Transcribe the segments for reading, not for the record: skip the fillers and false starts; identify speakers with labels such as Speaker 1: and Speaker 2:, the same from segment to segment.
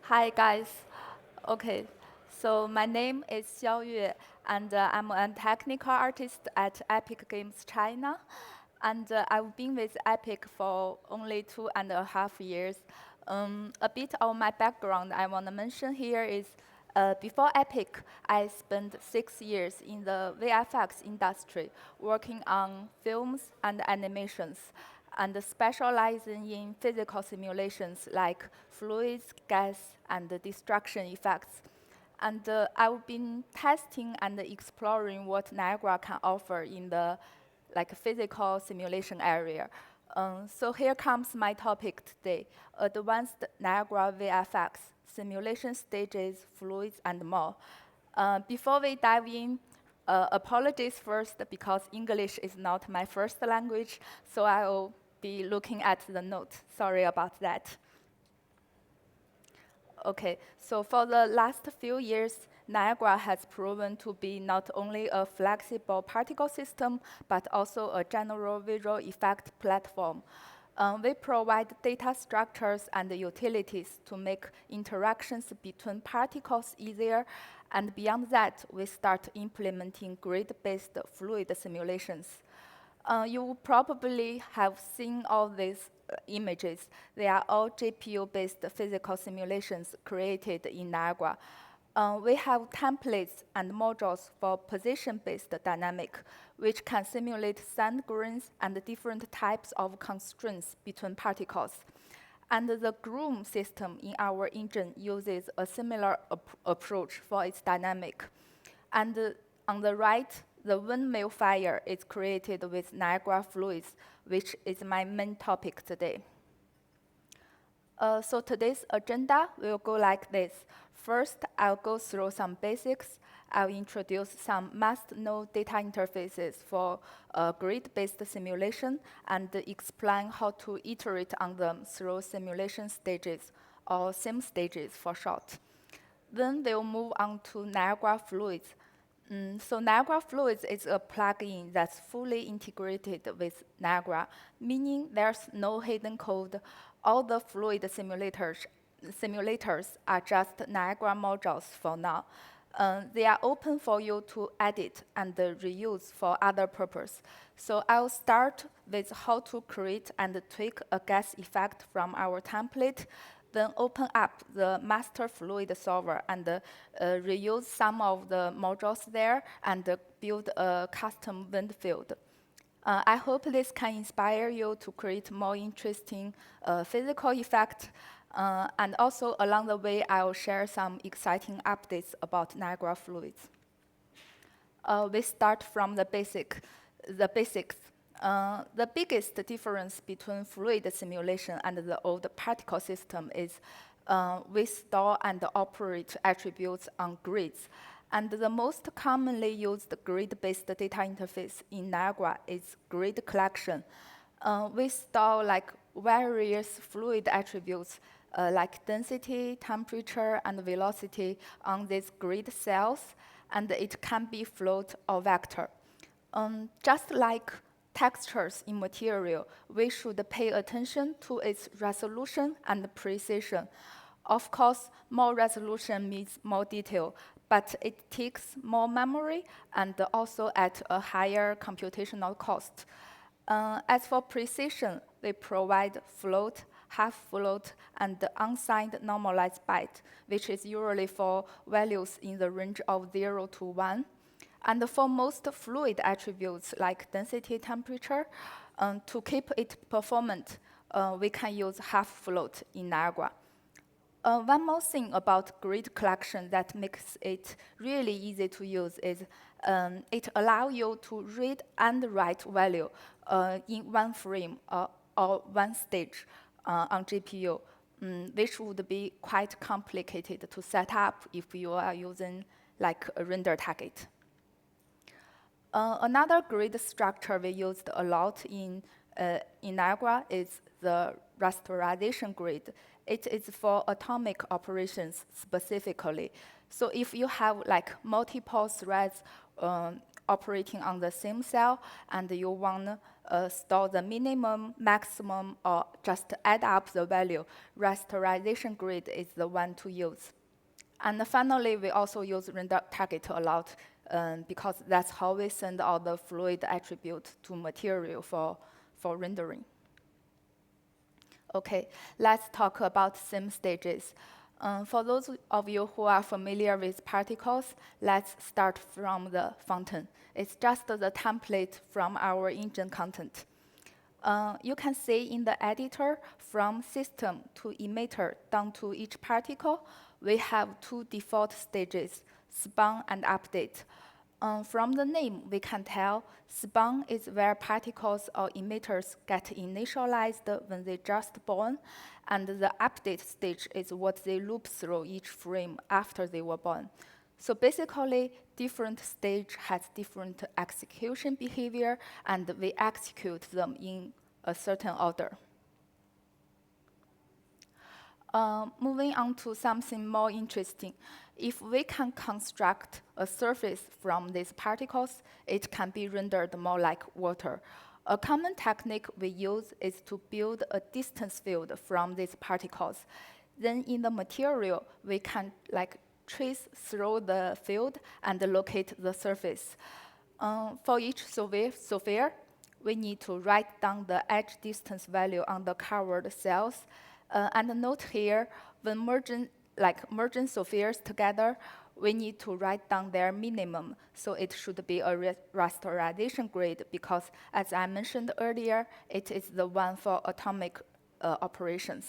Speaker 1: Hi guys. Okay, so my name is Xiao Yue, and I'm a technical artist at Epic Games China. And I've been with Epic for only 2.5 years. A bit of my background I want to mention here is before Epic, I spent 6 years in the VFX industry working on films and animations and specializing in physical simulations like fluids, gas, and destruction effects. And I've been testing and exploring what Niagara can offer in the physical simulation area. So here comes my topic today, advanced Niagara VFX, simulation stages, fluids, and more. Before we dive in, apologies first because English is not my first language, so I'll be looking at the note. Sorry about that. Okay, so for the last few years, Niagara has proven to be not only a flexible particle system, but also a general visual effect platform. We provide data structures and utilities to make interactions between particles easier, and beyond that, we start implementing grid-based fluid simulations. You probably have seen all these images. They are all GPU-based physical simulations created in Niagara. We have templates and modules for position-based dynamic, which can simulate sand grains and different types of constraints between particles. And the groom system in our engine uses a similar approach for its dynamic. And on the right, the windmill fire is created with Niagara Fluids, which is my main topic today. So today's agenda will go like this. First, I'll go through some basics. I'll introduce some must-know data interfaces for grid-based simulation and explain how to iterate on them through simulation stages, or sim stages for short. Then we'll move on to Niagara Fluids. So Niagara Fluids is a plugin that's fully integrated with Niagara, meaning there's no hidden code. All the fluid simulators are just Niagara modules for now. They are open for you to edit and reuse for other purposes. So I'll start with how to create and tweak a gas effect from our template, then open up the master fluid solver and reuse some of the modules there and build a custom wind field. I hope this can inspire you to create more interesting physical effects. And also along the way, I'll share some exciting updates about Niagara Fluids. We start from the basics. The biggest difference between fluid simulation and the old particle system is we store and operate attributes on grids. And the most commonly used grid-based data interface in Niagara is grid collection. We store various fluid attributes like density, temperature, and velocity on these grid cells, and it can be float or vector. Just like textures in material, we should pay attention to its resolution and precision. Of course, more resolution means more detail, but it takes more memory and also at a higher computational cost. As for precision, we provide float, half float, and unsigned normalized byte, which is usually for values in the range of 0 to 1. And for most fluid attributes like density, temperature, to keep it performant, we can use half float in Niagara. One more thing about grid collection that makes it really easy to use is it allows you to read and write value in one frame or one stage on GPU, which would be quite complicated to set up if you are using like a render target. Another grid structure we used a lot in Niagara is the rasterization grid. It is for atomic operations specifically. So if you have multiple threads operating on the same cell and you want store the minimum, maximum, or just add up the value. Rasterization grid is the one to use. And finally, we also use render target a lot because that's how we send all the fluid attribute to material for rendering. Okay, let's talk about sim stages. For those of you who are familiar with particles, let's start from the fountain. It's just the template from our engine content. You can see in the editor, from system to emitter down to each particle, we have two default stages, spawn and update. From the name, we can tell spawn is where particles or emitters get initialized when they just born, and the update stage is what they loop through each frame after they were born. So basically, different stage has different execution behavior, and we execute them in a certain order. Moving on to something more interesting. If we can construct a surface from these particles, it can be rendered more like water. A common technique we use is to build a distance field from these particles. Then in the material, we can trace through the field and locate the surface. For each sphere, we need to write down the edge distance value on the covered cells. And note here, when merging spheres together, we need to write down their minimum. So it should be a rasterization grid because, as I mentioned earlier, it is the one for atomic operations.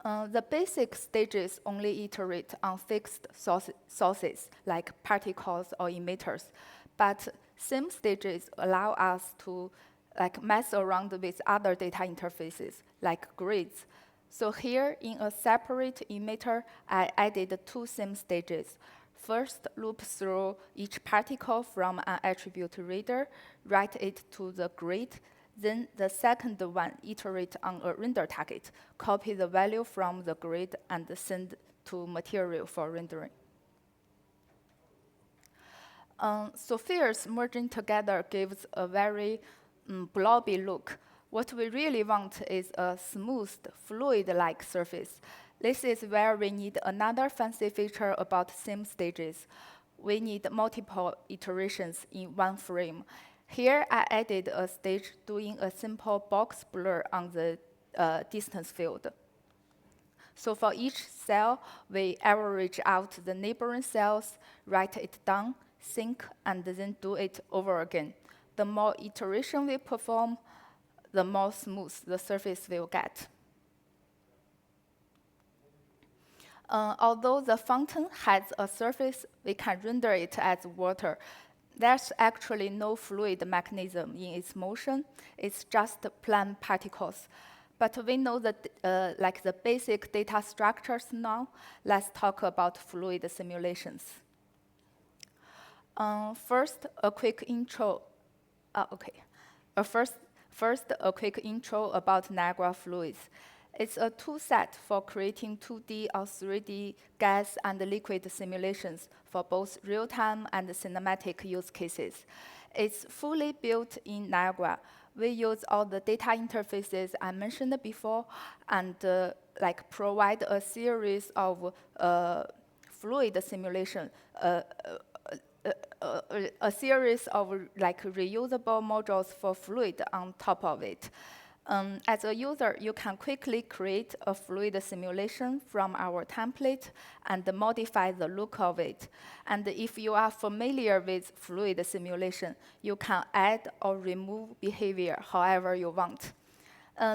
Speaker 1: The basic stages only iterate on fixed sources like particles or emitters, but sim stages allow us to mess around with other data interfaces like grids. So here in a separate emitter, I added two sim stages. First, loop through each particle from an attribute reader, write it to the grid. Then the second one, iterate on a render target, copy the value from the grid and send to material for rendering. Spheres merging together gives a very blobby look. What we really want is a smooth, fluid-like surface. This is where we need another fancy feature about sim stages. We need multiple iterations in one frame. Here, I added a stage doing a simple box blur on the distance field. So for each cell, we average out the neighboring cells, write it down, sync, and then do it over again. The more iteration we perform, the more smooth the surface will get. Although the fountain has a surface, we can render it as water. There's actually no fluid mechanism in its motion. It's just plain particles. But we know that the basic data structures now. Let's talk about fluid simulations. First, a quick intro. First, a quick intro about Niagara Fluids. It's a toolset for creating 2D or 3D gas and liquid simulations for both real-time and cinematic use cases. It's fully built in Niagara. We use all the data interfaces I mentioned before and provide a series of fluid simulation, a series of reusable modules for fluid on top of it. As a user, you can quickly create a fluid simulation from our template and modify the look of it. And if you are familiar with fluid simulation, you can add or remove behavior however you want.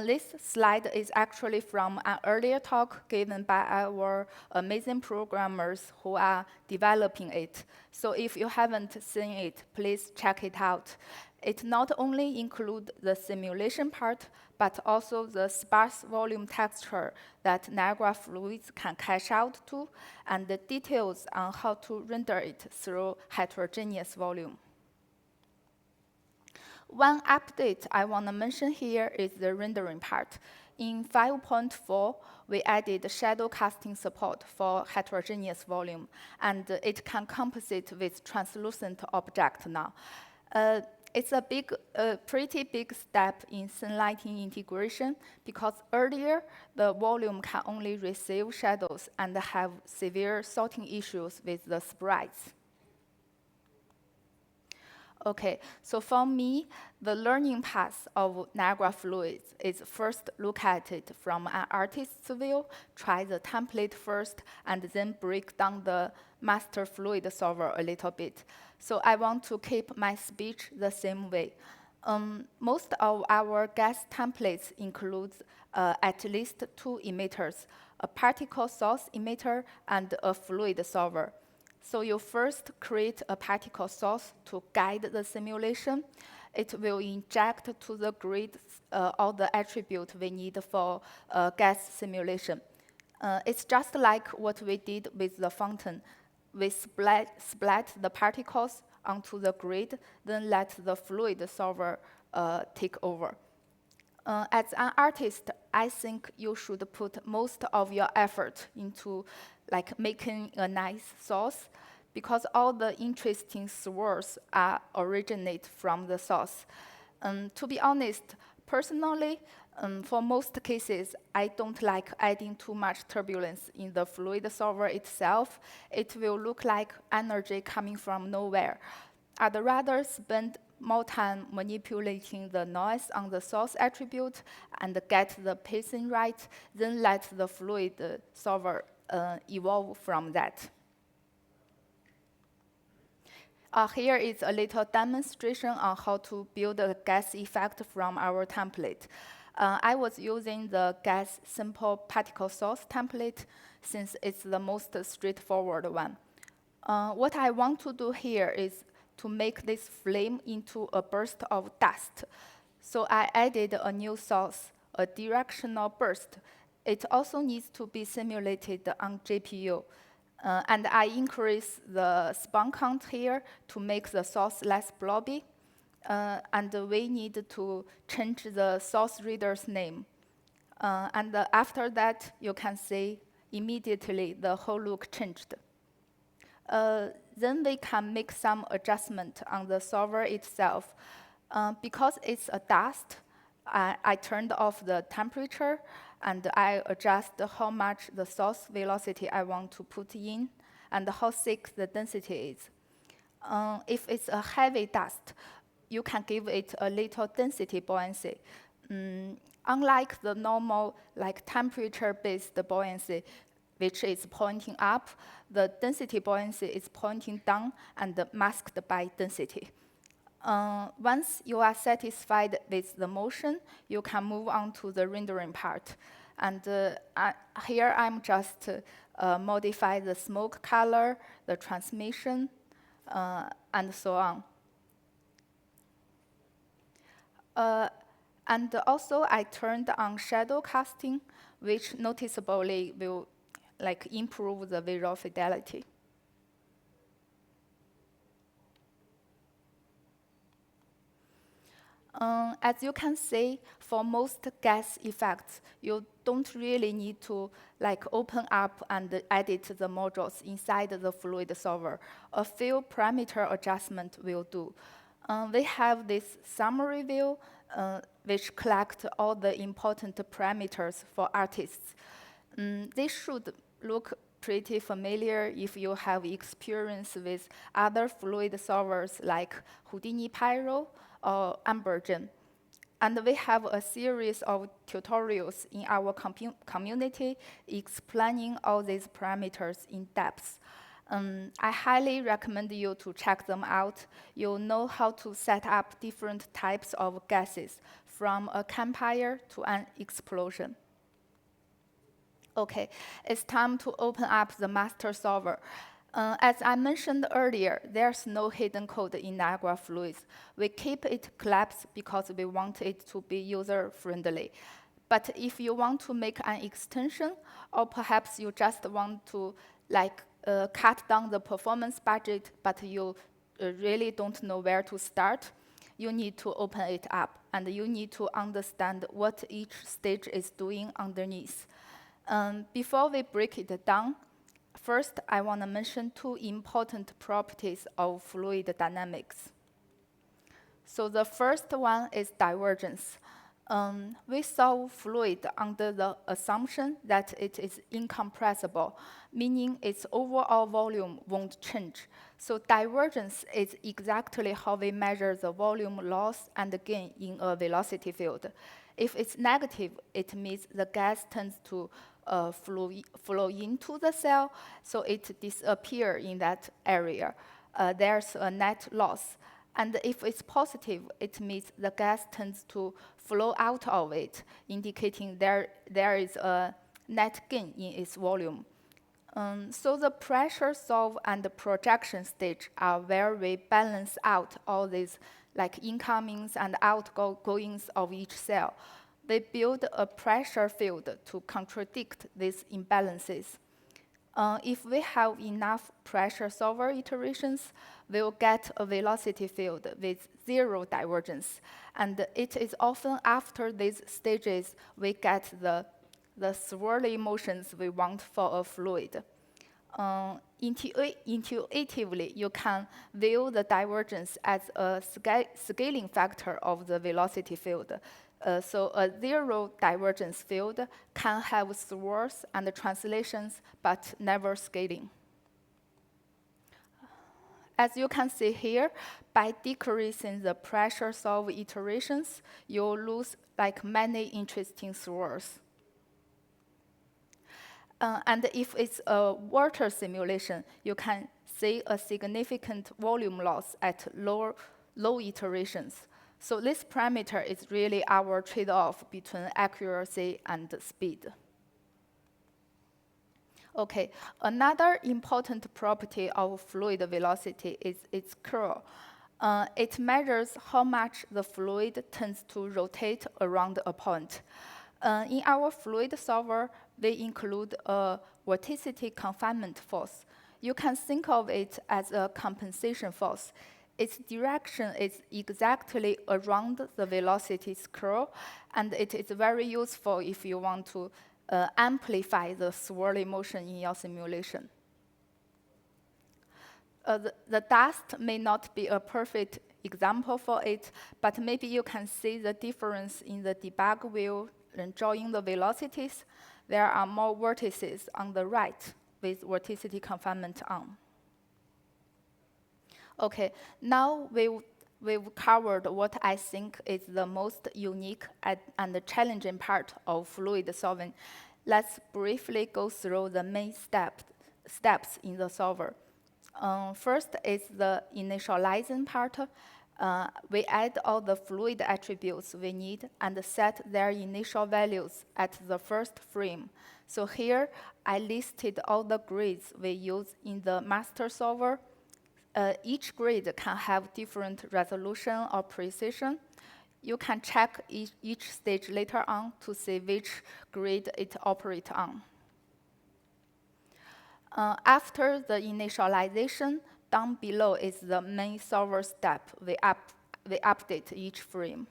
Speaker 1: This slide is actually from an earlier talk given by our amazing programmers who are developing it. So if you haven't seen it, please check it out. It not only includes the simulation part, but also the sparse volume texture that Niagara Fluids can cache out to, and the details on how to render it through heterogeneous volume. One update I want to mention here is the rendering part. In 5.4, we added shadow casting support for heterogeneous volume, and it can composite with translucent object now. It's a pretty big step in sunlighting integration because earlier the volume can only receive shadows and have severe sorting issues with the sprites. Okay, so for me, the learning path of Niagara Fluids is first look at it from an artist's view, try the template first, and then break down the master fluid solver a little bit. So I want to keep my speech the same way. Most of our gas templates include at least two emitters, a particle source emitter and a fluid solver. So you first create a particle source to guide the simulation. It will inject to the grid all the attributes we need for gas simulation. It's just like what we did with the fountain. We splat the particles onto the grid, then let the fluid solver take over. As an artist, I think you should put most of your effort into making a nice source because all the interesting swirls originate from the source. To be honest, personally, for most cases, I don't like adding too much turbulence in the fluid solver itself. It will look like energy coming from nowhere. I'd rather spend more time manipulating the noise on the source attribute and get the pacing right, then let the fluid solver evolve from that. Here is a little demonstration on how to build a gas effect from our template. I was using the gas simple particle source template since it's the most straightforward one. What I want to do here is to make this flame into a burst of dust. So I added a new source, a directional burst. It also needs to be simulated on GPU. And I increase the spawn count here to make the source less blobby. And we need to change the source reader's name. And after that, you can see immediately the whole look changed. Then we can make some adjustment on the solver itself. Because it's a dust, I turned off the temperature and I adjust how much the source velocity I want to put in and how thick the density is. If it's a heavy dust, you can give it a little density buoyancy. Unlike the normal temperature-based buoyancy, which is pointing up, the density buoyancy is pointing down and masked by density. Once you are satisfied with the motion, you can move on to the rendering part. And here I'm just modify the smoke color, the transmission, and so on. And also I turned on shadow casting, which noticeably will improve the visual fidelity. As you can see, for most gas effects, you don't really need to open up and edit the modules inside the fluid solver. A few parameter adjustment will do. We have this summary view, which collects all the important parameters for artists. They should look pretty familiar if you have experience with other fluid solvers like Houdini Pyro or Ambergen. And we have a series of tutorials in our community explaining all these parameters in depth. I highly recommend you to check them out. You'll know how to set up different types of gases, from a campfire to an explosion. Okay, it's time to open up the master solver. As I mentioned earlier, there's no hidden code in Niagara Fluids. We keep it collapsed because we want it to be user-friendly. But if you want to make an extension, or perhaps you just want to cut down the performance budget, but you really don't know where to start, you need to open it up, and you need to understand what each stage is doing underneath. Before we break it down, first I want to mention two important properties of fluid dynamics. So the first one is divergence. We solve fluid under the assumption that it is incompressible, meaning its overall volume won't change. So divergence is exactly how we measure the volume loss and gain in a velocity field. If it's negative, it means the gas tends to flow into the cell, so it disappears in that area. There's a net loss. And if it's positive, it means the gas tends to flow out of it, indicating there is a net gain in its volume. So the pressure solve and the projection stage are where we balance out all these like incomings and outgoings of each cell. They build a pressure field to contradict these imbalances. If we have enough pressure solver iterations, we'll get a velocity field with zero divergence. And it is often after these stages we get the swirly motions we want for a fluid. Intuitively, you can view the divergence as a scaling factor of the velocity field. So a zero divergence field can have swirls and translations, but never scaling. As you can see here, by decreasing the pressure solve iterations, you'll lose like many interesting swirls. And if it's a water simulation, you can see a significant volume loss at low iterations. So this parameter is really our trade-off between accuracy and speed. Okay, another important property of fluid velocity is its curl. It measures how much the fluid tends to rotate around a point. In our fluid solver, we include a vorticity confinement force. You can think of it as a compensation force. Its direction is exactly around the velocity's curl, and it is very useful if you want to amplify the swirly motion in your simulation. The dust may not be a perfect example for it, but maybe you can see the difference in the debug wheel and drawing the velocities. There are more vertices on the right with vorticity confinement on. Okay, now we've covered what I think is the most unique and challenging part of fluid solving. Let's briefly go through the main steps in the solver. First is the initializing part. We add all the fluid attributes we need and set their initial values at the first frame. So here, I listed all the grids we use in the master solver. Each grid can have different resolution or precision. You can check each stage later on to see which grid it operates on. After the initialization, down below is the main solver step. We update each frame.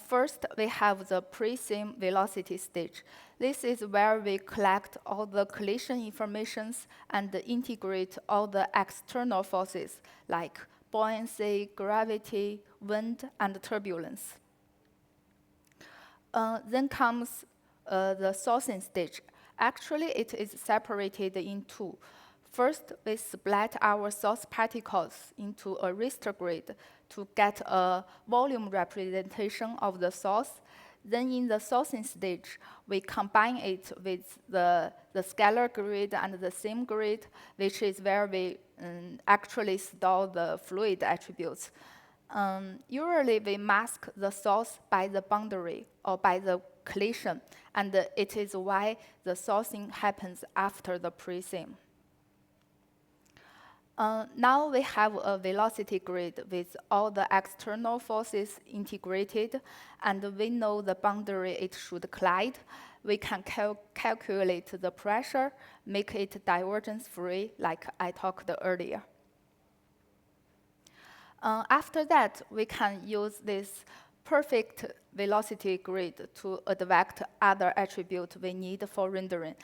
Speaker 1: First, we have the pre-sim velocity stage. This is where we collect all the collision informations and integrate all the external forces like buoyancy, gravity, wind, and turbulence. Then comes the sourcing stage. Actually, it is separated in two. First, we split our source particles into a raster grid to get a volume representation of the source. Then in the sourcing stage, we combine it with the scalar grid and the sim grid, which is where we actually store the fluid attributes. Usually, we mask the source by the boundary or by the collision, and it is why the sourcing happens after the pre-sim. Now we have a velocity grid with all the external forces integrated, and we know the boundary it should collide. We can calculate the pressure, make it divergence-free, like I talked earlier. After that, we can use this perfect velocity grid to advect other attributes we need for rendering,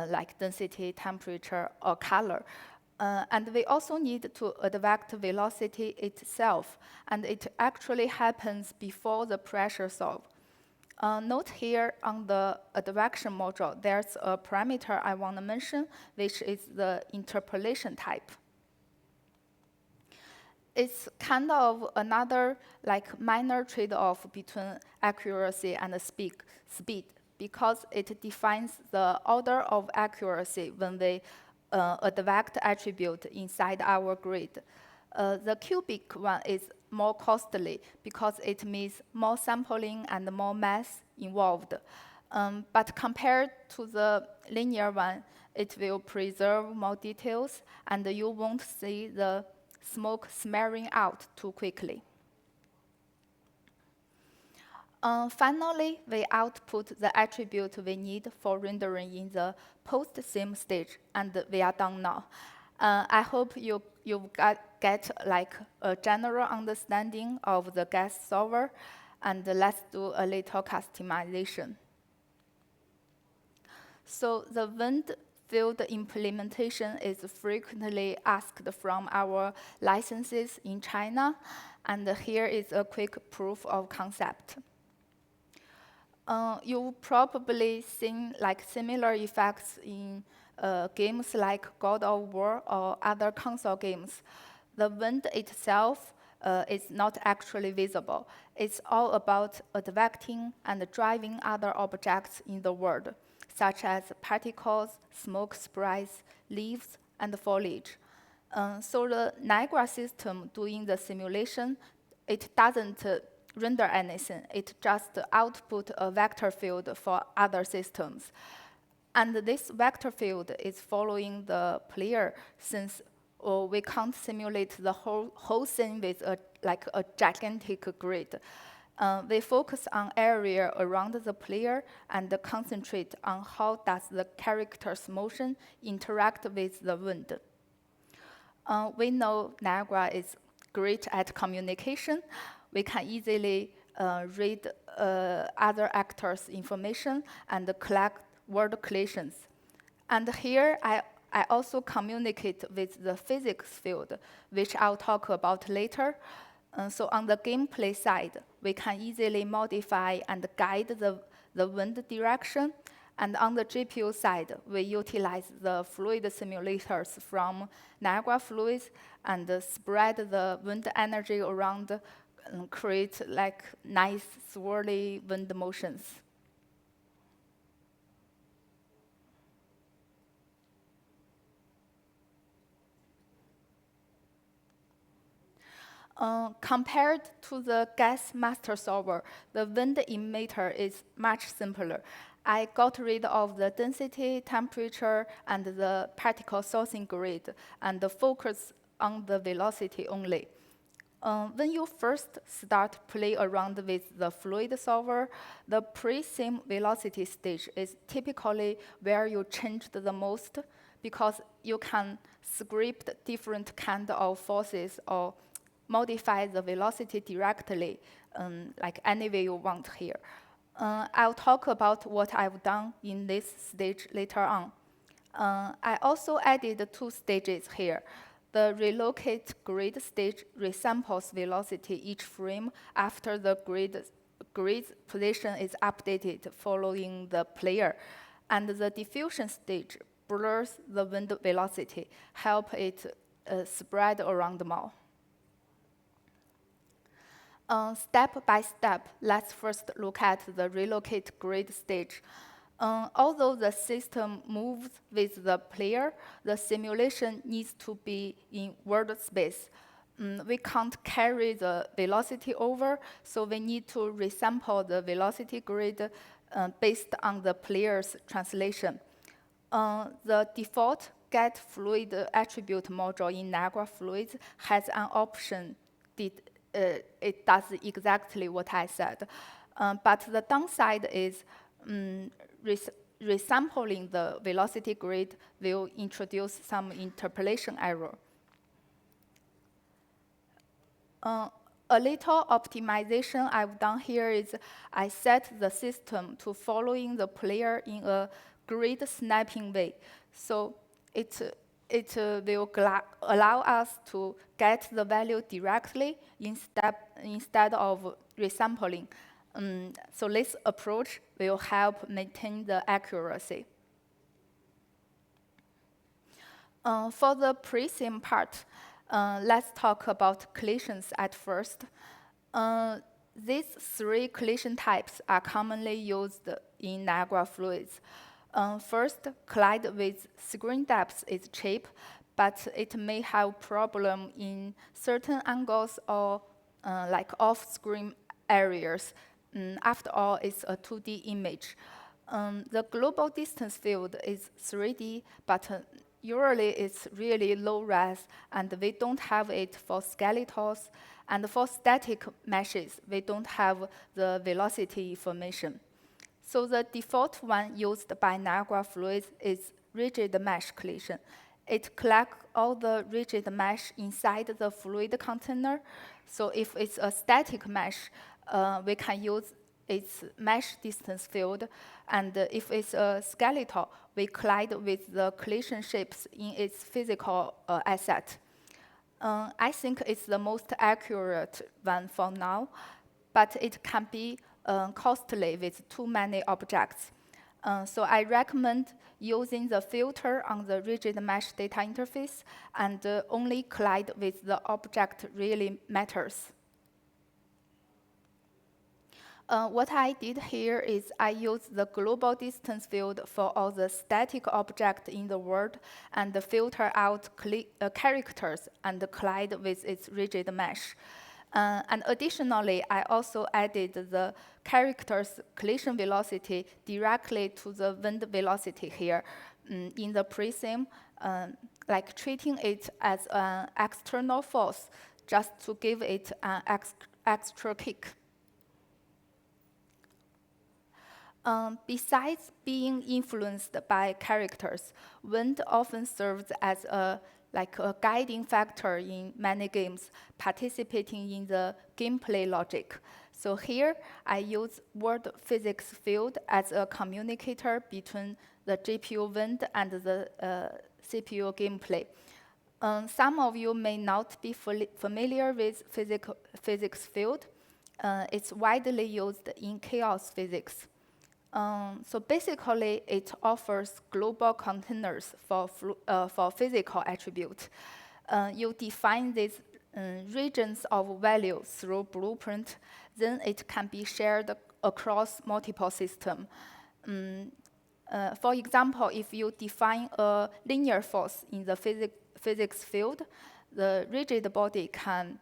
Speaker 1: like density, temperature, or color. And we also need to advect velocity itself, and it actually happens before the pressure solve. Note here on the advection module, there's a parameter I want to mention, which is the interpolation type. It's kind of another like minor trade-off between accuracy and speed, because it defines the order of accuracy when we advect attribute inside our grid. The cubic one is more costly because it means more sampling and more math involved. But compared to the linear one, it will preserve more details, and you won't see the smoke smearing out too quickly. Finally, we output the attribute we need for rendering in the post-sim stage, and we are done now. I hope you get like a general understanding of the gas solver, and let's do a little customization. So the wind field implementation is frequently asked from our licenses in China, and here is a quick proof of concept. You've probably seen like similar effects in games like God of War or other console games. The wind itself is not actually visible. It's all about advecting and driving other objects in the world, such as particles, smoke sprays, leaves, and foliage. So the Niagara system doing the simulation, it doesn't render anything. It just output a vector field for other systems. And this vector field is following the player, since we can't simulate the whole thing with like a gigantic grid. We focus on area around the player and concentrate on how does the character's motion interact with the wind. We know Niagara is great at communication. We can easily read other actors' information and collect word collisions. And here I also communicate with the physics field, which I'll talk about later. So on the gameplay side, we can easily modify and guide the wind direction. And on the GPU side, we utilize the fluid simulators from Niagara Fluids and spread the wind energy around and create like nice swirly wind motions. Compared to the gas master solver, the wind emitter is much simpler. I got rid of the density, temperature, and the particle sourcing grid, and focus on the velocity only. When you first start play around with the fluid solver, the pre-sim velocity stage is typically where you change the most, because you can script different kind of forces or modify the velocity directly, like any way you want here. I'll talk about what I've done in this stage later on. I also added 2 stages here. The relocate grid stage resamples velocity each frame after the grid's position is updated following the player. And the diffusion stage blurs the wind velocity, help it spread around more. Step by step, let's first look at the relocate grid stage. Although the system moves with the player, the simulation needs to be in world space. We can't carry the velocity over, so we need to resample the velocity grid based on the player's translation. The default get fluid attribute module in Niagara Fluids has an option. It does exactly what I said. But the downside is resampling the velocity grid will introduce some interpolation error. A little optimization I've done here is I set the system to following the player in a grid snapping way. So it it will allow us to get the value directly instead of resampling. So this approach will help maintain the accuracy. For the pre-sim part, let's talk about collisions at first. These three collision types are commonly used in Niagara Fluids. First, collide with screen depth is cheap, but it may have problem in certain angles or like off-screen areas. After all, it's a 2D image. The global distance field is 3D, but usually it's really low res, and we don't have it for skeletals. And for static meshes, we don't have the velocity information. So the default one used by Niagara Fluids is rigid mesh collision. It collects all the rigid mesh inside the fluid container. So if it's a static mesh, we can use its mesh distance field. And if it's a skeletal, we collide with the collision shapes in its physical asset. I think it's the most accurate one for now, but it can be costly with too many objects. So I recommend using the filter on the rigid mesh data interface and only collide with the object really matters. What I did here is I used the global distance field for all the static objects in the world and filter out characters and collide with its rigid mesh. And additionally, I also added the character's collision velocity directly to the wind velocity here in the pre-sim, like treating it as an external force just to give it an extra kick. Besides being influenced by characters, wind often serves as a guiding factor in many games, participating in the gameplay logic. So here, I use word physics field as a communicator between the GPU wind and the CPU gameplay. Some of you may not be familiar with physics field. It's widely used in chaos physics. So basically, it offers global containers for physical attributes. You define these regions of value through blueprint, then it can be shared across multiple systems. For example, if you define a linear force in the physics field, the rigid body can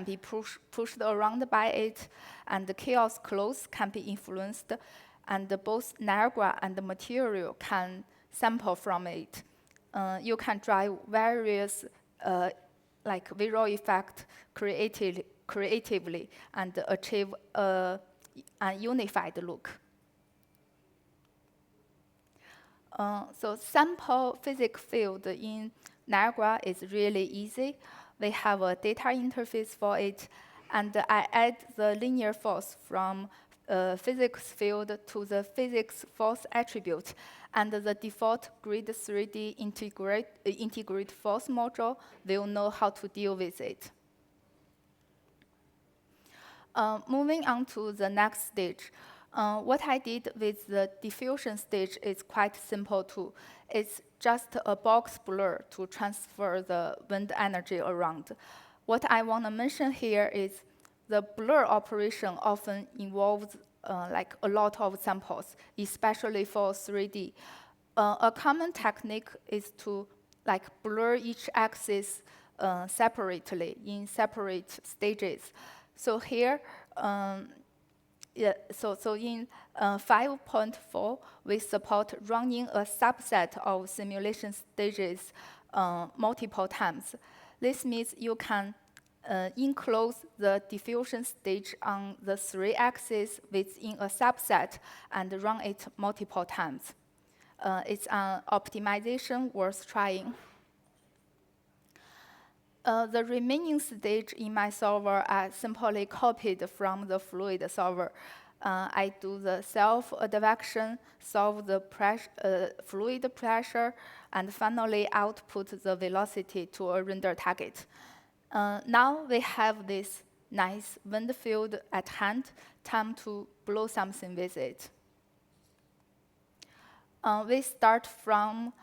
Speaker 1: be pushed around by it, and the chaos clothes can be influenced, and both Niagara and the material can sample from it. You can drive various visual effects creatively and achieve a unified look. So sample physics field in Niagara is really easy. We have a data interface for it, and I add the linear force from physics field to the physics force attribute, and the default grid 3D integrate force module will know how to deal with it. Moving on to the next stage. What I did with the diffusion stage is quite simple too. It's just a box blur to transfer the wind energy around. What I want to mention here is the blur operation often involves a lot of samples, especially for 3D. A common technique is to blur each axis separately in separate stages. So here, so in 5.4, we support running a subset of simulation stages multiple times. This means you can enclose the diffusion stage on the 3 axes within a subset and run it multiple times. It's an optimization worth trying. The remaining stage in my solver are simply copied from the fluid solver. I do the self-advection, solve the fluid pressure, and finally output the velocity to a render target. Now we have this nice wind field at hand, time to blow something with it. We start from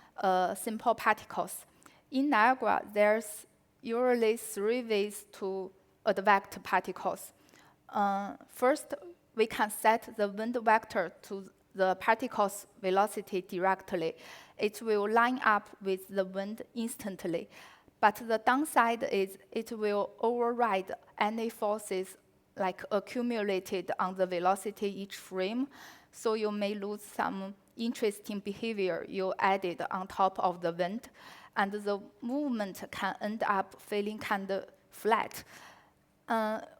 Speaker 1: simple particles. In Niagara, there's usually 3 ways to advect particles. First, we can set the wind vector to the particle's velocity directly. It will line up with the wind instantly. But the downside is it will override any forces like accumulated on the velocity each frame, so you may lose some interesting behavior you added on top of the wind, and the movement can end up feeling kind of flat.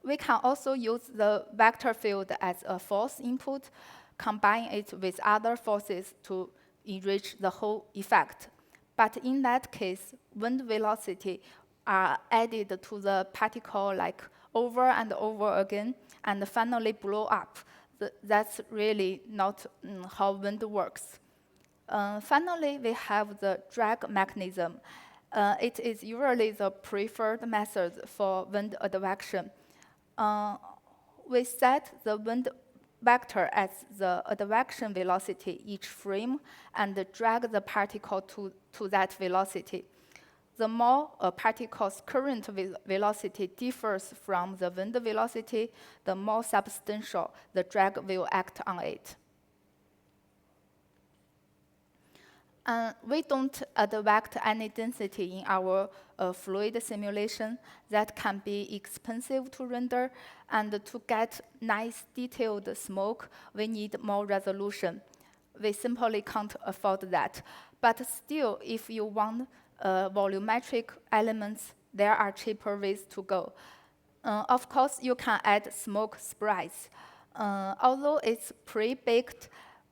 Speaker 1: We can also use the vector field as a force input, combine it with other forces to enrich the whole effect. But in that case, wind velocity are added to the particle like over and over again and finally blow up. That's really not how wind works. Finally, we have the drag mechanism. It is usually the preferred method for wind advection. We set the wind vector as the advection velocity each frame and drag the particle to that velocity. The more a particle's current velocity differs from the wind velocity, the more substantial the drag will act on it. We don't advect any density in our fluid simulation. That can be expensive to render, and to get nice detailed smoke, we need more resolution. We simply can't afford that. But still, if you want volumetric elements, there are cheaper ways to go. Of course, you can add smoke sprites. Although it's pre-baked,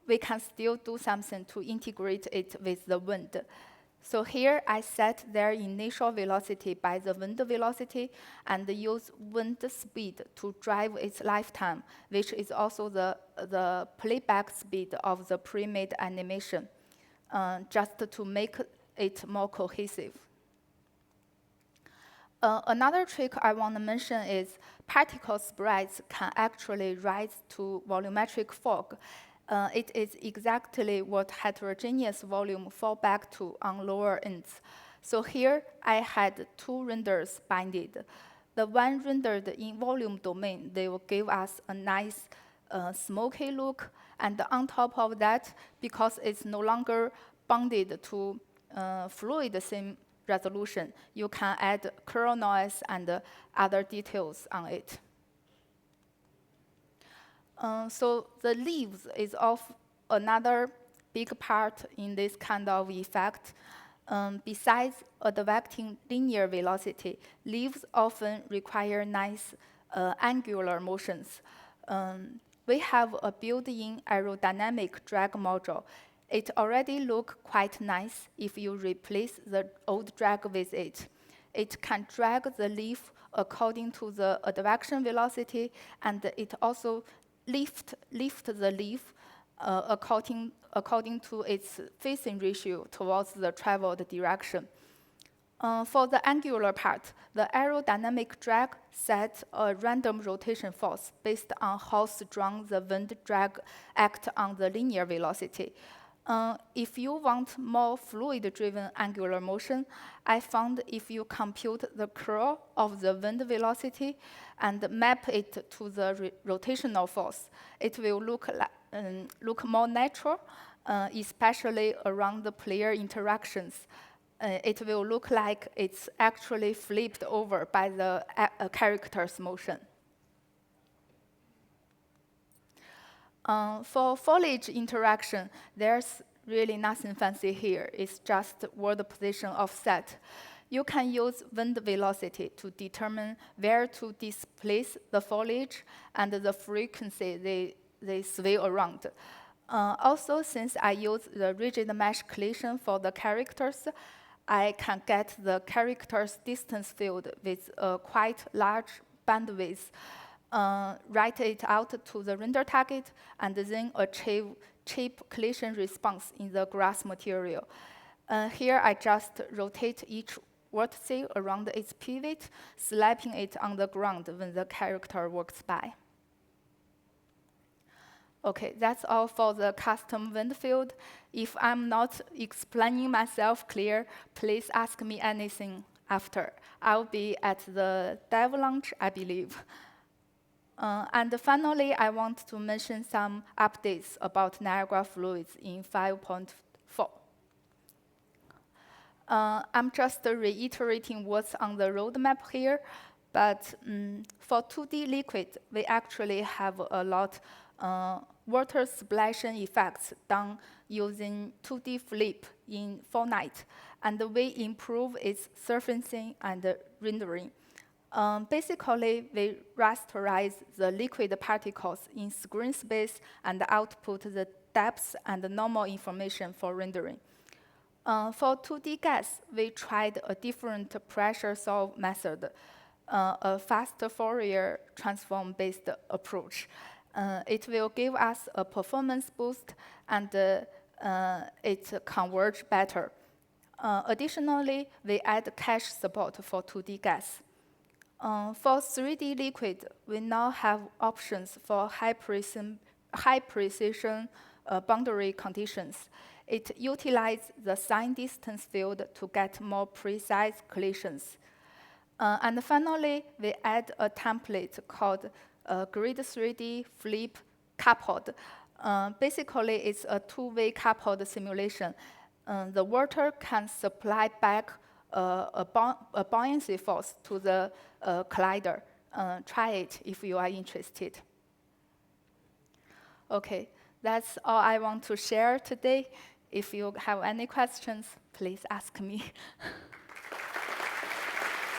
Speaker 1: we can still do something to integrate it with the wind. So here I set their initial velocity by the wind velocity and use wind speed to drive its lifetime, which is also the playback speed of the pre-made animation, just to make it more cohesive. Another trick I want to mention is particle sprites can actually rise to volumetric fog. It is exactly what heterogeneous volume fall back to on lower ends. So here I had 2 renders binded. The one rendered in volume domain, they will give us a nice smoky look. And on top of that, because it's no longer bounded to fluid same resolution, you can add curl noise and other details on it. So the leaves is of another big part in this kind of effect. Besides advecting linear velocity, leaves often require nice angular motions. We have a built-in aerodynamic drag module. It already looks quite nice if you replace the old drag with it. It can drag the leaf according to the advection velocity, and it also lift the leaf according to its facing ratio towards the traveled direction. For the angular part, the aerodynamic drag sets a random rotation force based on how strong the wind drag acts on the linear velocity. If you want more fluid-driven angular motion, I found if you compute the curl of the wind velocity and map it to the rotational force, it will look more natural, especially around the player interactions. It will look like it's actually flipped over by the character's motion. For foliage interaction, there's really nothing fancy here. It's just world position offset. You can use wind velocity to determine where to displace the foliage and the frequency they sway around. Also, since I use the rigid mesh collision for the characters, I can get the character's distance field with a quite large bandwidth. write it out to the render target, and then achieve cheap collision response in the grass material. Here, I just rotate each vertex around its pivot, slapping it on the ground when the character walks by. Okay, that's all for the custom wind field. If I'm not explaining myself clear, please ask me anything after. I'll be at the dev launch, I believe. And finally, I want to mention some updates about Niagara Fluids in 5.4. I'm just reiterating what's on the roadmap here, but for 2D liquid, we actually have a lot water splashing effects done using 2D flip in Fortnite, and we improve its surfacing and rendering. Basically, we rasterize the liquid particles in screen space and output the depth and normal information for rendering. For 2D gas, we tried a different pressure solve method, a fast Fourier transform-based approach. It will give us a performance boost, and it converges better. Additionally, we add cache support for 2D gas. For 3D liquid, we now have options for high precision boundary conditions. It utilizes the sign distance field to get more precise collisions. And finally, we add a template called Grid 3D Flip Coupled. Basically, it's a two-way coupled simulation. The water can supply back a buoyancy force to the collider. Try it if you are interested. Okay, that's all I want to share today. If you have any questions, please ask me.